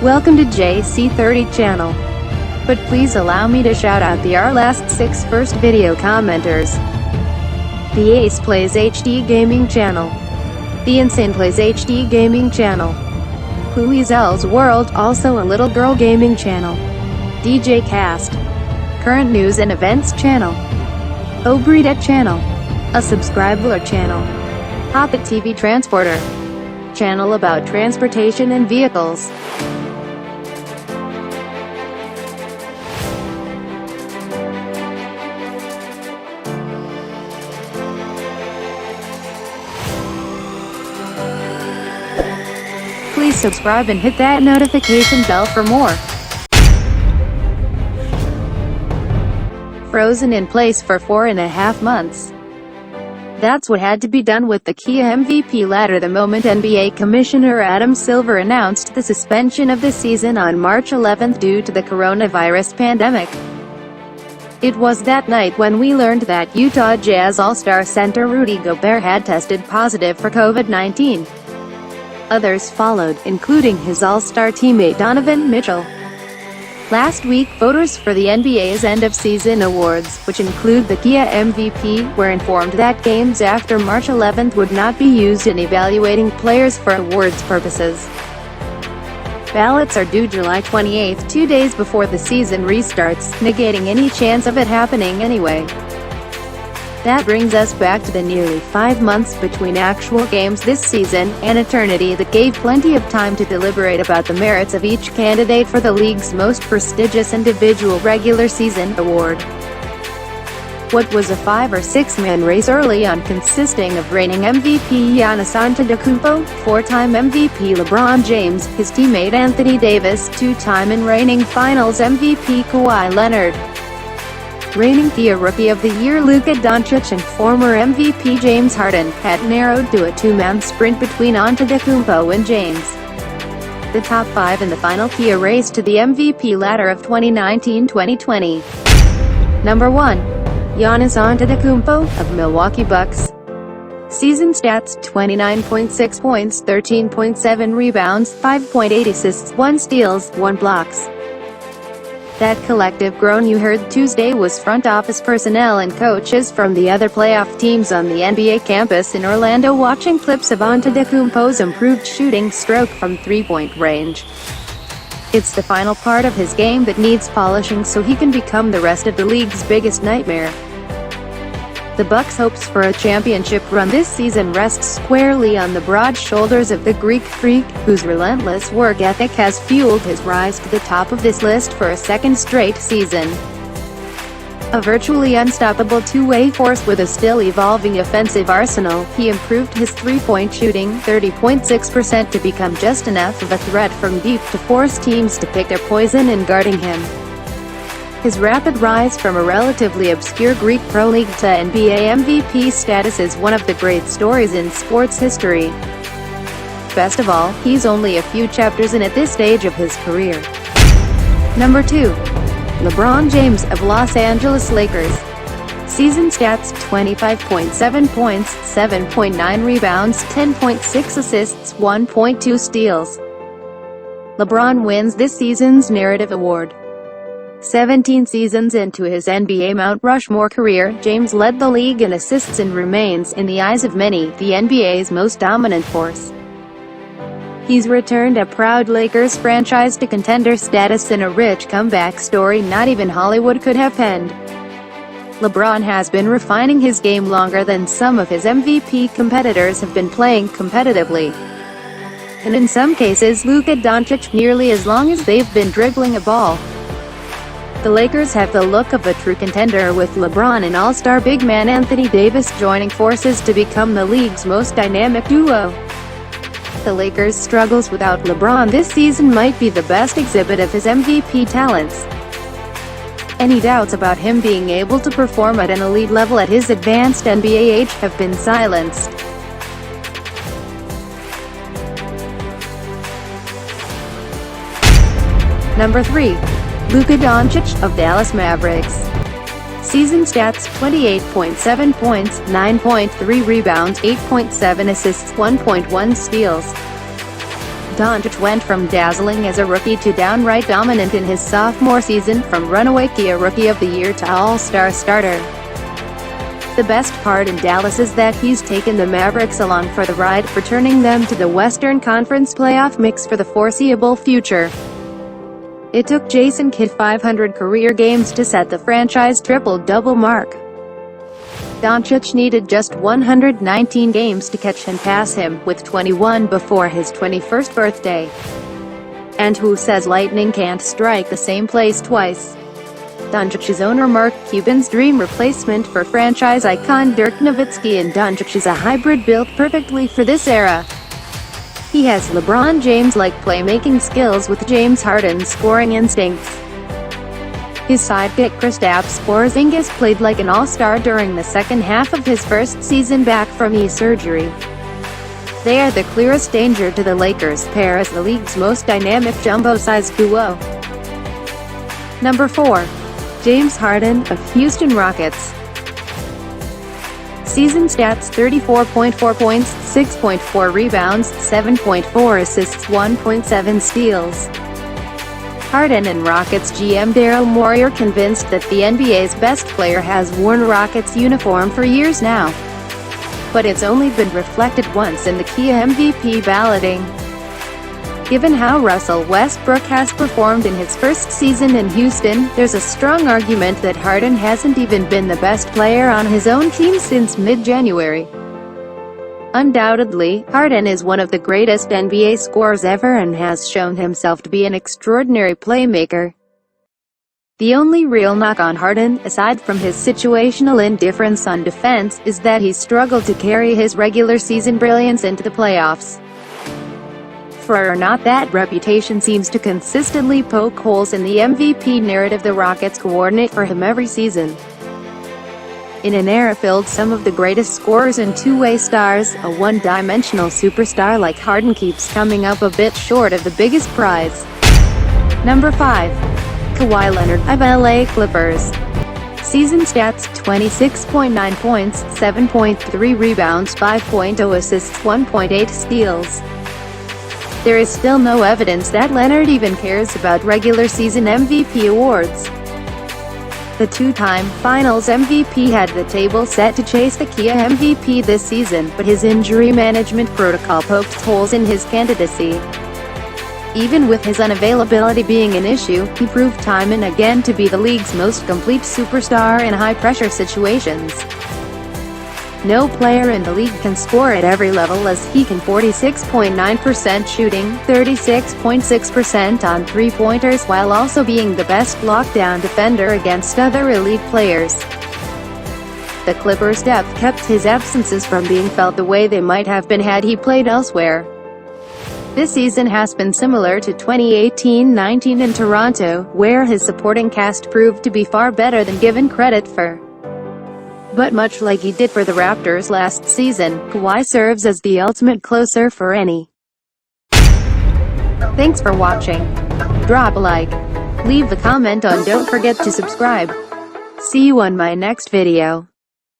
Welcome to JC30 channel. But please allow me to shout out our last 6 first video commenters. The Ace Plays HD Gaming channel. The Insane Plays HD Gaming channel. Huizel's World, also a little girl gaming channel. DJ Cast. Current News and Events channel. Obrita channel. A subscriber channel. Hoppit TV Transporter. Channel about transportation and vehicles. Please subscribe and hit that notification bell for more. Frozen in place for 4.5 months. That's what had to be done with the Kia MVP ladder the moment NBA Commissioner Adam Silver announced the suspension of the season on March 11 due to the coronavirus pandemic. It was that night when we learned that Utah Jazz All-Star center Rudy Gobert had tested positive for COVID-19. Others followed, including his All-Star teammate Donovan Mitchell. Last week, voters for the NBA's end-of-season awards, which include the Kia MVP, were informed that games after March 11 would not be used in evaluating players for awards purposes. Ballots are due July 28, 2 days before the season restarts, negating any chance of it happening anyway. That brings us back to the nearly 5 months between actual games this season, an eternity that gave plenty of time to deliberate about the merits of each candidate for the league's most prestigious individual regular season award. What was a 5 or 6 man race early on, consisting of reigning MVP Giannis Antetokounmpo, 4-time MVP LeBron James, his teammate Anthony Davis, 2-time and reigning Finals MVP Kawhi Leonard, reigning FIBA Rookie of the Year Luka Doncic and former MVP James Harden, had narrowed to a 2-man sprint between Antetokounmpo and James. The top 5 in the final FIBA race to the MVP ladder of 2019-2020. Number 1. Giannis Antetokounmpo, of Milwaukee Bucks. Season stats: 29.6 points, 13.7 rebounds, 5.8 assists, 1 steals, 1 blocks. That collective groan you heard Tuesday was front office personnel and coaches from the other playoff teams on the NBA campus in Orlando watching clips of Antetokounmpo's improved shooting stroke from three-point range. It's the final part of his game that needs polishing so he can become the rest of the league's biggest nightmare. The Bucks' hopes for a championship run this season rest squarely on the broad shoulders of the Greek freak, whose relentless work ethic has fueled his rise to the top of this list for a second straight season. A virtually unstoppable two-way force with a still evolving offensive arsenal, he improved his three-point shooting 30.6% to become just enough of a threat from deep to force teams to pick their poison in guarding him. His rapid rise from a relatively obscure Greek Pro League to NBA MVP status is one of the great stories in sports history. Best of all, he's only a few chapters in at this stage of his career. Number 2. LeBron James, of Los Angeles Lakers. Season stats: 25.7 points, 7.9 rebounds, 10.6 assists, 1.2 steals. LeBron wins this season's Narrative Award. 17 seasons into his NBA Mount Rushmore career, James led the league in assists and remains, in the eyes of many, the NBA's most dominant force. He's returned a proud Lakers franchise to contender status in a rich comeback story not even Hollywood could have penned. LeBron has been refining his game longer than some of his MVP competitors have been playing competitively. And in some cases Luka Doncic nearly as long as they've been dribbling a ball. The Lakers have the look of a true contender, with LeBron and All-Star big man Anthony Davis joining forces to become the league's most dynamic duo. The Lakers' struggles without LeBron this season might be the best exhibit of his MVP talents. Any doubts about him being able to perform at an elite level at his advanced NBA age have been silenced. Number 3. Luka Doncic, of Dallas Mavericks. Season stats: 28.7 points, 9.3 rebounds, 8.7 assists, 1.1 steals. Doncic went from dazzling as a rookie to downright dominant in his sophomore season, from runaway Rookie of the Year to All-Star starter. The best part in Dallas is that he's taken the Mavericks along for the ride, returning them to the Western Conference playoff mix for the foreseeable future. It took Jason Kidd 500 career games to set the franchise triple-double mark. Doncic needed just 119 games to catch and pass him, with 21 before his 21st birthday. And who says lightning can't strike the same place twice? Doncic's owner Mark Cuban's dream replacement for franchise icon Dirk Nowitzki, and Doncic is a hybrid built perfectly for this era. He has LeBron James-like playmaking skills with James Harden's scoring instincts. His sidekick Kristaps Porzingis played like an all-star during the second half of his first season back from knee surgery. They are the clearest danger to the Lakers pair as the league's most dynamic jumbo-sized duo. Number 4. James Harden, of Houston Rockets. Season stats: 34.4 points, 6.4 rebounds, 7.4 assists, 1.7 steals. Harden and Rockets GM Daryl Morey are convinced that the NBA's best player has worn Rockets uniform for years now. But it's only been reflected once in the Kia MVP balloting. Given how Russell Westbrook has performed in his first season in Houston, there's a strong argument that Harden hasn't even been the best player on his own team since mid-January. Undoubtedly, Harden is one of the greatest NBA scorers ever and has shown himself to be an extraordinary playmaker. The only real knock on Harden, aside from his situational indifference on defense, is that he's struggled to carry his regular season brilliance into the playoffs. For or not, that reputation seems to consistently poke holes in the MVP narrative the Rockets coordinate for him every season. In an era filled some of the greatest scorers and two-way stars, a one-dimensional superstar like Harden keeps coming up a bit short of the biggest prize. Number 5. Kawhi Leonard, of LA Clippers. Season stats: 26.9 points, 7.3 rebounds, 5.0 assists, 1.8 steals. There is still no evidence that Leonard even cares about regular season MVP awards. The two-time Finals MVP had the table set to chase the Kia MVP this season, but his injury management protocol poked holes in his candidacy. Even with his unavailability being an issue, he proved time and again to be the league's most complete superstar in high-pressure situations. No player in the league can score at every level as he can. 46.9% shooting, 36.6% on three-pointers, while also being the best lockdown defender against other elite players. The Clippers' depth kept his absences from being felt the way they might have been had he played elsewhere. This season has been similar to 2018-19 in Toronto, where his supporting cast proved to be far better than given credit for. But much like he did for the Raptors last season, Kawhi serves as the ultimate closer for any. Thanks for watching. Drop a like, leave a comment, and don't forget to subscribe. See you on my next video.